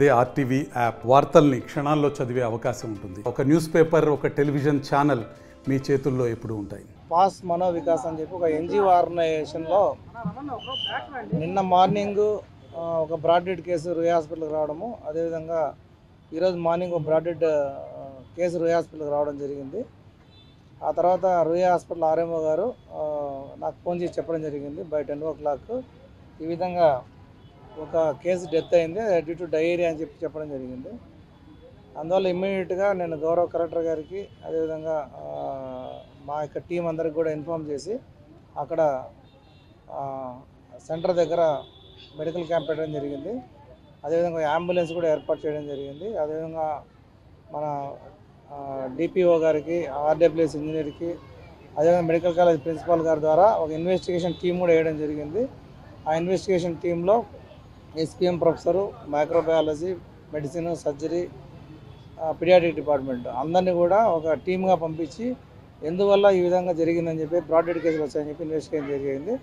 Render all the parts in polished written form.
అదే RTV app వార్తల్ని క్షణాల్లో చదివే అవకాశం ఉంటుంది. ఒక న్యూస్ పేపర్, ఒక టెలివిజన్ ఛానల్ మీ చేతుల్లో ఎప్పుడూ ఉంటాయి. పాస్ మనో వికాస్ అని చెప్పి ఒక ఎన్జిఓ ఆర్గనైజేషన్లో నిన్న మార్నింగ్ ఒక బ్రాడ్డెడ్ కేసు రూయ్ హాస్పిటల్కి రావడము, అదేవిధంగా ఈరోజు మార్నింగ్ ఒక బ్రాడ్డెడ్ కేసు రూయ్ హాస్పిటల్కి రావడం జరిగింది. ఆ తర్వాత రూయ్ హాస్పిటల్ ఆర్ఎంఓ గారు నాకు ఫోన్ చేసి చెప్పడం జరిగింది బై 10 o'clock ఈ విధంగా ఒక కేసు డెత్ అయింది డ్యూ టు డయేరియా అని చెప్పడం జరిగింది. అందువల్ల ఇమ్మీడియట్గా నేను గౌరవ కలెక్టర్ గారికి అదేవిధంగా మా యొక్క టీం అందరికి కూడా ఇన్ఫామ్ చేసి అక్కడ సెంటర్ దగ్గర మెడికల్ క్యాంప్ పెట్టడం జరిగింది. అదేవిధంగా అంబులెన్స్ కూడా ఏర్పాటు చేయడం జరిగింది. అదేవిధంగా మన డిపిఓ గారికి, ఆర్డబ్ల్యూఎస్ ఇంజనీర్కి, అదేవిధంగా మెడికల్ కాలేజ్ ప్రిన్సిపాల్ గారి ద్వారా ఒక ఇన్వెస్టిగేషన్ టీం కూడా వేయడం జరిగింది. ఆ ఇన్వెస్టిగేషన్ టీంలో SPM professor, microbiology, medicine, surgery, paediatric department అందరినీ కూడా ఒక టీమ్గా పంపించి ఎందువల్ల ఈ విధంగా జరిగిందని చెప్పి బ్రాడ్డెడ్ కేసులు వచ్చాయని చెప్పి ఇన్వెస్టిగేషన్ జరిగింది.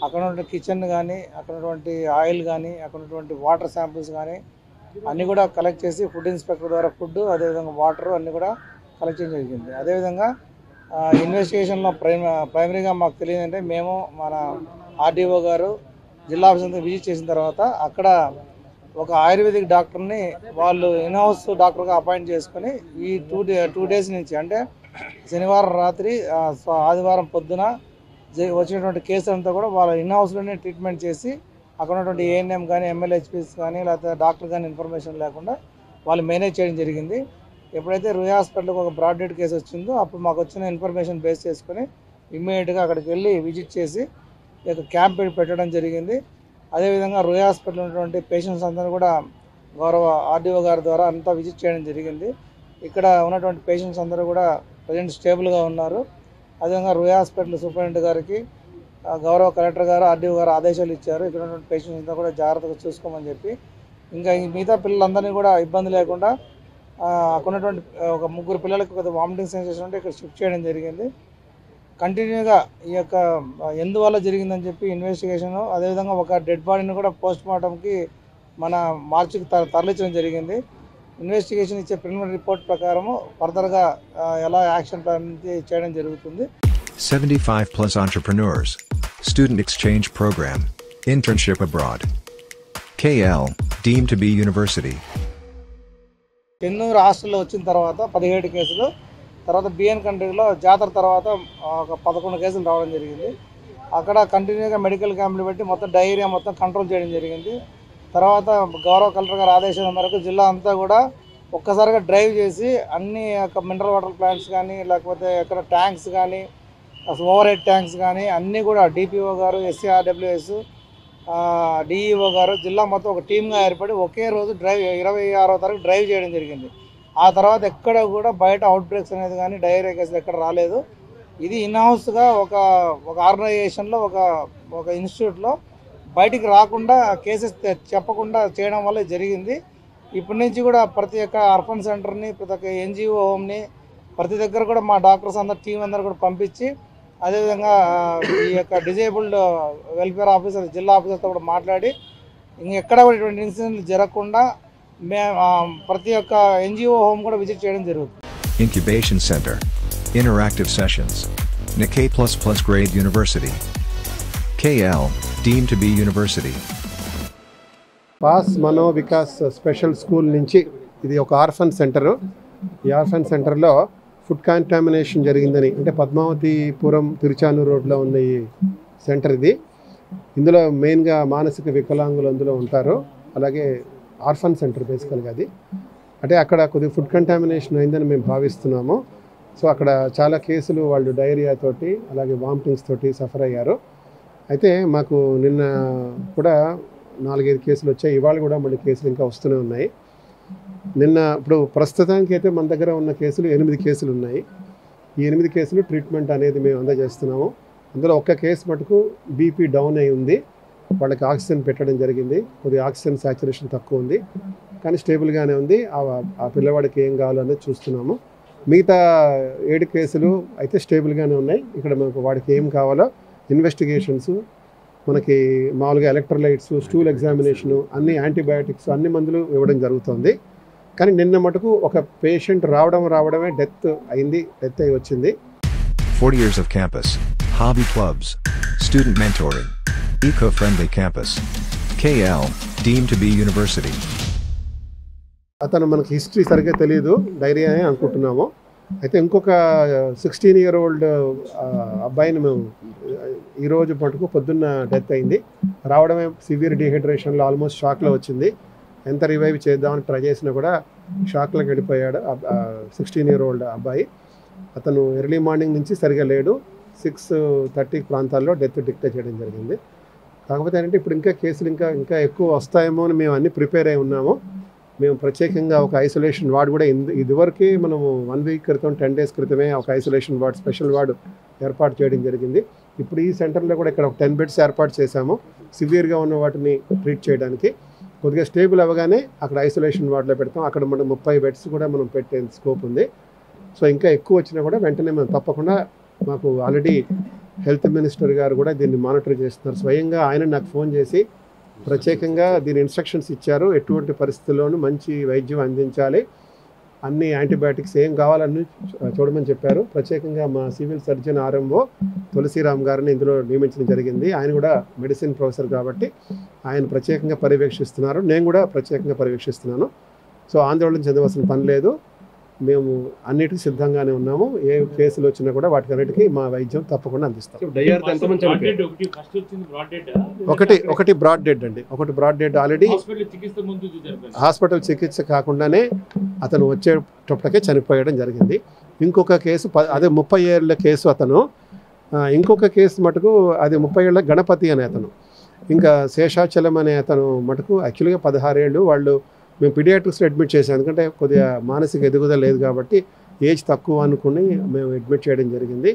అక్కడ ఉన్నటువంటి కిచెన్ కానీ, అక్కడ ఉన్నటువంటి ఆయిల్ కానీ, అక్కడ ఉన్నటువంటి వాటర్ శాంపిల్స్ కానీ అన్నీ కూడా కలెక్ట్ చేసి ఫుడ్ ఇన్స్పెక్టర్ ద్వారా ఫుడ్, అదేవిధంగా వాటర్ అన్నీ కూడా కలెక్ట్ చేయడం జరిగింది. అదేవిధంగా ఇన్వెస్టిగేషన్లో ప్రైమరీగా మాకు తెలియదంటే మేము మన ఆర్డీఓ గారు జిల్లా ఆఫీసర్తో విజిట్ చేసిన తర్వాత అక్కడ ఒక ఆయుర్వేదిక్ డాక్టర్ని వాళ్ళు ఇన్హౌస్ డాక్టర్గా అపాయింట్ చేసుకొని ఈ టూ డేస్ నుంచి అంటే శనివారం రాత్రి ఆదివారం పొద్దున వచ్చినటువంటి కేసులంతా కూడా వాళ్ళ ఇన్హౌస్లోనే ట్రీట్మెంట్ చేసి అక్కడ ఉన్నటువంటి ఏఎన్ఎం కానీ, ఎంఎల్హెచ్పీస్ కానీ, లేకపోతే డాక్టర్ కానీ ఇన్ఫర్మేషన్ లేకుండా వాళ్ళు మేనేజ్ చేయడం జరిగింది. ఎప్పుడైతే రూయ్ హాస్పిటల్కి ఒక బ్రాడ్డెడ్ కేసు వచ్చిందో అప్పుడు మాకు వచ్చిన ఇన్ఫర్మేషన్ బేస్ చేసుకొని ఇమ్మీడియట్గా అక్కడికి వెళ్ళి విజిట్ చేసి ఇక క్యాంప్ పెట్టడం జరిగింది. అదేవిధంగా రూయ్ హాస్పిటల్ ఉన్నటువంటి పేషెంట్స్ అందరూ కూడా గౌరవ ఆర్డీఓ గారి ద్వారా అంతా విజిట్ చేయడం జరిగింది. ఇక్కడ ఉన్నటువంటి పేషెంట్స్ అందరూ కూడా ప్రజెంట్ స్టేబుల్గా ఉన్నారు. అదేవిధంగా రూయ్ హాస్పిటల్ సూపరింటెండెంట్ గారికి గౌరవ కలెక్టర్ గారు, ఆర్డీఓ గారు ఆదేశాలు ఇచ్చారు. ఇక్కడ ఉన్నటువంటి పేషెంట్స్ అంతా కూడా జాగ్రత్తగా చూసుకోమని చెప్పి, ఇంకా మిగతా పిల్లలందరినీ కూడా ఇబ్బంది లేకుండా అక్కడ ఉన్నటువంటి ఒక 3 పిల్లలకు కొద్దిగా వామిటింగ్ సెన్సేషన్ ఉంటే ఇక్కడ షిఫ్ట్ చేయడం జరిగింది. కంటిన్యూగా ఈ యొక్క ఎందువల్ల జరిగిందని చెప్పి ఇన్వెస్టిగేషను, అదేవిధంగా ఒక డెడ్ బాడీని కూడా పోస్ట్ మార్టంకి మన మార్చికి తరలించడం జరిగింది. ఇన్వెస్టిగేషన్ ఇచ్చే ప్రిలిమినరీ రిపోర్ట్ ప్రకారము ఫర్దర్గా ఎలా యాక్షన్ ప్లాన్ చేయడం జరుగుతుంది. 75+ entrepreneurs, student exchange program, internship abroad. KL, deemed to be university. Chennur హాస్టల్లో వచ్చిన తర్వాత 17 కేసులు, తర్వాత బిఎన్ కంట్రీలో జాతర తర్వాత ఒక 11 కేసులు రావడం జరిగింది. అక్కడ కంటిన్యూగా మెడికల్ క్యాంపులు పెట్టి మొత్తం డయేరియా మొత్తం కంట్రోల్ చేయడం జరిగింది. తర్వాత గౌరవ కలెక్టర్ గారి ఆదేశాల మేరకు జిల్లా అంతా కూడా ఒక్కసారిగా డ్రైవ్ చేసి అన్ని మినరల్ వాటర్ ప్లాంట్స్ కానీ, లేకపోతే ఎక్కడ ట్యాంక్స్ కానీ, ఓవర్ హెడ్ ట్యాంక్స్ కానీ అన్నీ కూడా డిపిఓ గారు, ఎస్సీఆర్డబ్ల్యూఎస్, డిఈఓ గారు జిల్లా మొత్తం ఒక టీమ్గా ఏర్పడి ఒకే రోజు 26వ తారీఖు డ్రైవ్ చేయడం జరిగింది. ఆ తర్వాత ఎక్కడ కూడా బయట అవుట్ బ్రేక్స్ అనేది కానీ డయేరియా కేసులు ఎక్కడ రాలేదు. ఇది ఇన్హౌస్గా ఒక ఆర్గనైజేషన్లో ఒక ఇన్స్టిట్యూట్లో బయటికి రాకుండా కేసెస్ చెప్పకుండా చేయడం వల్ల జరిగింది. ఇప్పటి నుంచి కూడా ప్రతి ఒక్క అర్ఫన్ సెంటర్ని, ప్రతి ఒక్క ఎన్జిఓ హోమ్ని, ప్రతి దగ్గర కూడా మా డాక్టర్స్ అందరు టీం అందరూ కూడా పంపించి, అదేవిధంగా ఈ యొక్క డిజేబుల్డ్ వెల్ఫేర్ ఆఫీసర్, జిల్లా ఆఫీసర్తో కూడా మాట్లాడి ఇంకెక్కడ కూడా ఇటువంటి ఇన్సిడెంట్లు జరగకుండా ప్రతి ఒక్క ఎన్జిఓ హోమ్ కూడా విజిట్ చేయడం జరుగుతుంది. Incubation Center, interactive sessions, Nikkei++ grade university. KL, deemed to be university. Pass Mano Vikas special school నుంచి ఇది ఒక ఆర్ఫన్ సెంటరు. ఈ ఆర్ఫన్ సెంటర్లో ఫుడ్ కాంటామినేషన్ జరిగిందని, అంటే పద్మావతిపురం తిరుచానూరు రోడ్లో ఉన్న ఈ సెంటర్ ఇది. ఇందులో మెయిన్గా మానసిక వికలాంగులు అందులో ఉంటారు. అలాగే ఆర్ఫన్ సెంటర్ బేసికల్గా అది. అంటే అక్కడ కొద్దిగా ఫుడ్ కంటామినేషన్ అయిందని మేము భావిస్తున్నాము. సో అక్కడ చాలా కేసులు వాళ్ళు డయేరియా తోటి, అలాగే వామిటింగ్స్ తోటి సఫర్ అయ్యారు. అయితే మాకు నిన్న కూడా 4-5 కేసులు వచ్చాయి. ఇవాళ కూడా మళ్ళీ కేసులు ఇంకా వస్తూనే ఉన్నాయి. ఇప్పుడు ప్రస్తుతానికి అయితే మన దగ్గర ఉన్న కేసులు 8 కేసులు ఉన్నాయి. ఈ 8 కేసులు ట్రీట్మెంట్ అనేది మేము అందజేస్తున్నాము. అందులో ఒక్క కేసు మటుకు బీపీ డౌన్ అయి ఉంది. వాళ్ళకి ఆక్సిజన్ పెట్టడం జరిగింది. కొద్దిగా ఆక్సిజన్ సాచురేషన్ తక్కువ ఉంది, కానీ స్టేబుల్గానే ఉంది. ఆ పిల్లవాడికి ఏం కావాలో అనేది చూస్తున్నాము. మిగతా 7 కేసులు అయితే స్టేబుల్గానే ఉన్నాయి. ఇక్కడ మనకు వాడికి ఏం కావాలో ఇన్వెస్టిగేషన్స్ మనకి మామూలుగా ఎలక్ట్రోలైట్స్, స్టూల్ ఎగ్జామినేషను, అన్ని యాంటీబయాటిక్స్, అన్ని మందులు ఇవ్వడం జరుగుతుంది. కానీ నిన్న మటుకు ఒక పేషెంట్ రావడమే డెత్ అయి వచ్చింది. 40 years of campus, hobby clubs, student mentoring, eco-friendly campus. KL, deemed to be university. అతను మనకి హిస్టరీ సరిగ్గా తెలియదు, డైరియా అని అనుకుంటున్నాము. అయితే ఇంకొక 16-year-old అబ్బాయిని మేము ఈరోజు మటుకు పొద్దున్న డెత్ అయింది. రావడమే సివియర్ డీహైడ్రేషన్లో ఆల్మోస్ట్ షాక్లో వచ్చింది. ఎంత రివైవ్ చేద్దామని ట్రై చేసినా కూడా షాక్లోకి వెళ్ళిపోయాడు 16-year-old అబ్బాయి. అతను ఎర్లీ మార్నింగ్ నుంచి సరిగా లేడు. 6:30 ప్రాంతాల్లో డెత్ డిక్లేర్ చేయడం జరిగింది. కాకపోతే ఏంటంటే ఇప్పుడు ఇంకా కేసులు ఇంకా ఎక్కువ వస్తాయేమో అని మేము అన్ని ప్రిపేర్ అయి ఉన్నాము. మేము ప్రత్యేకంగా ఒక ఐసోలేషన్ వార్డ్ కూడా ఇదివరకే మనము 1 week క్రితం 10 days క్రితమే ఒక ఐసోలేషన్ వార్డ్, స్పెషల్ వార్డ్ ఏర్పాటు చేయడం జరిగింది. ఇప్పుడు ఈ సెంటర్లో కూడా ఇక్కడ ఒక 10 beds ఏర్పాటు చేశాము సివియర్గా ఉన్న వాటిని ట్రీట్ చేయడానికి. కొద్దిగా స్టేబుల్ అవ్వగానే అక్కడ ఐసోలేషన్ వార్డులో పెడతాం. అక్కడ మనం 30 beds కూడా మనం పెట్టే స్కోప్ ఉంది. సో ఇంకా ఎక్కువ వచ్చినా కూడా వెంటనే మనం తప్పకుండా, మాకు ఆల్రెడీ హెల్త్ మినిస్టర్ గారు కూడా దీన్ని మానిటర్ చేస్తున్నారు. స్వయంగా ఆయన నాకు ఫోన్ చేసి ప్రత్యేకంగా దీని ఇన్స్ట్రక్షన్స్ ఇచ్చారు. ఎటువంటి పరిస్థితుల్లోనూ మంచి వైద్యం అందించాలి, అన్ని యాంటీబయాటిక్స్ ఏం కావాలన్నీ చూడమని చెప్పారు. ప్రత్యేకంగా మా సివిల్ సర్జన్ ఆర్ఎంఓ తులసిరామ్ గారిని ఇందులో నియమించడం జరిగింది. ఆయన కూడా మెడిసిన్ ప్రొఫెసర్ కాబట్టి ఆయన ప్రత్యేకంగా పర్యవేక్షిస్తున్నారు. నేను కూడా ప్రత్యేకంగా పర్యవేక్షిస్తున్నాను. సో ఆందోళన చెందవలసిన పని లేదు. మేము అన్నిటికీ సిద్ధంగానే ఉన్నాము. ఏ కేసులు వచ్చినా కూడా వాటికి అన్నిటికీ మా వైద్యం తప్పకుండా అందిస్తాం. ఒకటి బ్రాడ్ డెడ్ అండి. ఒకటి బ్రాడ్ డెడ్ ఆల్రెడీ హాస్పిటల్ చికిత్స కాకుండానే అతను వచ్చేటప్పటికే చనిపోయడం జరిగింది. ఇంకొక కేసు అదే 30 ఏళ్ల కేసు అతను. ఇంకొక కేసు మటుకు అది 30 ఏళ్ల గణపతి అనే అతను. ఇంకా శేషాచలం అనే అతను మటుకు యాక్చువల్గా 16 ఏళ్ళు. వాళ్ళు మేము పీడియాట్రిక్స్లో అడ్మిట్ చేసాం, ఎందుకంటే కొద్దిగా మానసిక ఎదుగుదల లేదు కాబట్టి ఏజ్ తక్కువ అనుకుని మేము అడ్మిట్ చేయడం జరిగింది.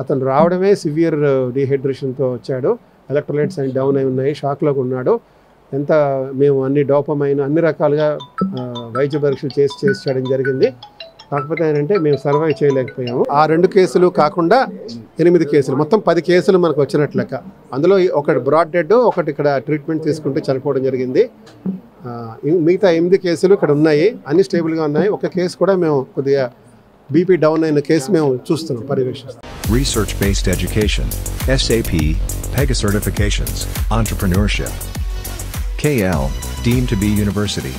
అతను రావడమే సివియర్ డీహైడ్రేషన్తో వచ్చాడు. ఎలక్ట్రోలైట్స్ అన్ని డౌన్ అయి ఉన్నాయి, షాక్లోకి ఉన్నాడు. మేము అన్ని డోపమైన్ అన్ని రకాలుగా వైద్య పరీక్షలు చేసి చేయడం జరిగింది. కాకపోతే ఏంటంటే మేము సర్వైవ్ చేయలేకపోయాము. ఆ 2 కేసులు కాకుండా 8 కేసులు, మొత్తం 10 కేసులు మనకు వచ్చినట్లు లెక్క. అందులో ఒకటి బ్రాడ్ డెడ్, ఒకటి ఇక్కడ ట్రీట్మెంట్ తీసుకుంటే చనిపోవడం జరిగింది. మిగతా 8 కేసులు ఇక్కడ ఉన్నాయి, అన్ని స్టేబుల్గా ఉన్నాయి. ఒక కేసు కూడా మేము కొద్దిగా బీపీ డౌన్ అయిన కేసు మేము చూస్తున్నాం, పర్యవేక్షిస్తాం. Research-based education, SAP, PEGA certifications, entrepreneurship. KL, deemed to be university.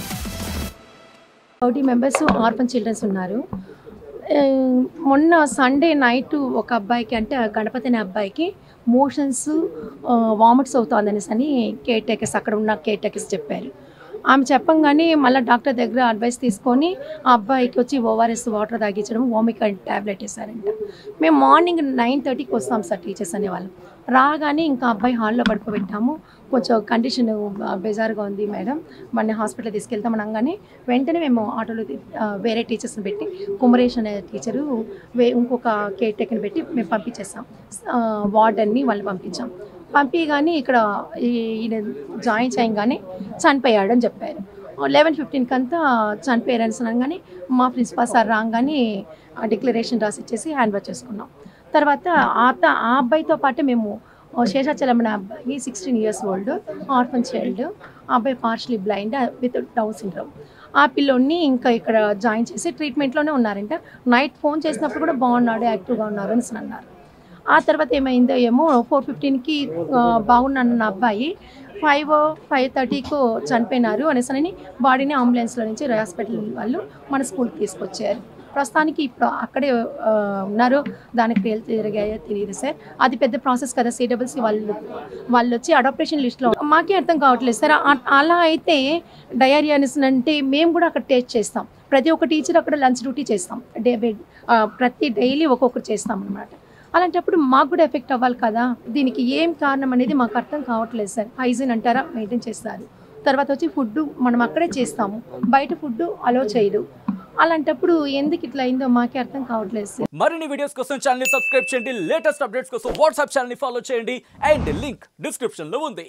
30 members orphan childrens ఉన్నారు. మొన్న సండే నైట్ ఒక అబ్బాయికి, అంటే గణపతి అనే అబ్బాయికి మోషన్స్ వామిట్స్ అవుతుందనేసి అని కేర్ టేకర్స్, అక్కడ ఉన్న కేర్ టేకర్స్ చెప్పారు. ఆమె చెప్పంగానే మళ్ళీ డాక్టర్ దగ్గర అడ్వైస్ తీసుకొని ఆ అబ్బాయికి వచ్చి ఓఆర్ఎస్ వాటర్ తాగించడం, ఓమికాన్ ట్యాబ్లెట్ వేసారంట. మేము మార్నింగ్ 9:30కి వస్తాం సార్ టీచర్స్ అనేవాళ్ళం. రాగానే ఇంకా అబ్బాయి హాల్లో పడుకోబెట్టాము. కొంచెం కండిషన్ బెజార్గా ఉంది మేడం, మన హాస్పిటల్ తీసుకెళ్తాం అనగానే వెంటనే మేము ఆటోలో వేరే టీచర్స్ని పెట్టి, కుమరేష్ అనే టీచరు ఇంకొక కేర్ టేకర్ని పెట్టి మేము పంపించేస్తాం. వార్డన్ని వాళ్ళు పంపించాం. పంపించగానే ఇక్కడ ఈయన జాయిన్ చేయగానే చనిపోయాడని చెప్పారు. 11:15 కంతా చనిపోయారని అనగానే మా ప్రిన్సిపాల్ సార్ రాగానే డిక్లరేషన్ రాసి ఇచ్చేసి హ్యాండ్ ఓవర్ చేసుకున్నాం. తర్వాత ఆ అబ్బాయితో పాటు మేము శేషాచలం అనే అబ్బాయి 16 years old ఆర్ఫన్ చైల్డ్, ఆ అబ్బాయి partially blind with down syndrome. ఆ పిల్లోడిని ఇంకా ఇక్కడ జాయిన్ చేసి ట్రీట్మెంట్లోనే ఉన్నారంట. నైట్ ఫోన్ చేసినప్పుడు కూడా బాగున్నాడు, యాక్టివ్గా ఉన్నారు అని అన్నారు. ఆ తర్వాత ఏమైందో ఏమో 4:15కి బాగున్నాను అబ్బాయి 5:30కు చనిపోయినారు అనేసి బాడీని అంబులెన్స్లో నుంచి హాస్పిటల్ వాళ్ళు మన స్కూల్కి తీసుకొచ్చారు. ప్రస్తుతానికి ఇప్పుడు అక్కడే ఉన్నారు. దానికి జరిగాయో తెలియదు సార్, అది పెద్ద ప్రాసెస్ కదా. CWC వాళ్ళు వచ్చి అడాప్టేషన్ లిస్ట్లో మాకే అర్థం కావట్లేదు సార్. అలా అయితే డయేరియా అంటే మేము కూడా అక్కడ టేస్ట్ చేస్తాం. ప్రతి ఒక్క టీచర్ అక్కడ లంచ్ డ్యూటీ చేస్తాం, ప్రతి డైలీ ఒక్కొక్కరు చేస్తాం అనమాట. అలాంటప్పుడు మాకు కూడా ఎఫెక్ట్ అవ్వాలి కదా. దీనికి ఏం కారణం అనేది మాకు అర్థం కావట్లేదు సార్. హైజీన్ అంటారా, మెయింటైన్ చేస్తారు. తర్వాత వచ్చి ఫుడ్ మనం అక్కడే చేస్తాము, బయట ఫుడ్ అలో చేయదు. అలాంటప్పుడు ఎందుకు ఇట్లా అయిందో మాకే అర్థం కావట్లేదు సార్. మరిన్ని వీడియోస్ కోసం ఛానల్ ని సబ్స్క్రైబ్ చేయండి, లేటెస్ట్ అప్డేట్స్ కోసం వాట్సాప్ ఛానల్ ని ఫాలో చేయండి, అండ్ లింక్ డిస్క్రిప్షన్ లో ఉంది.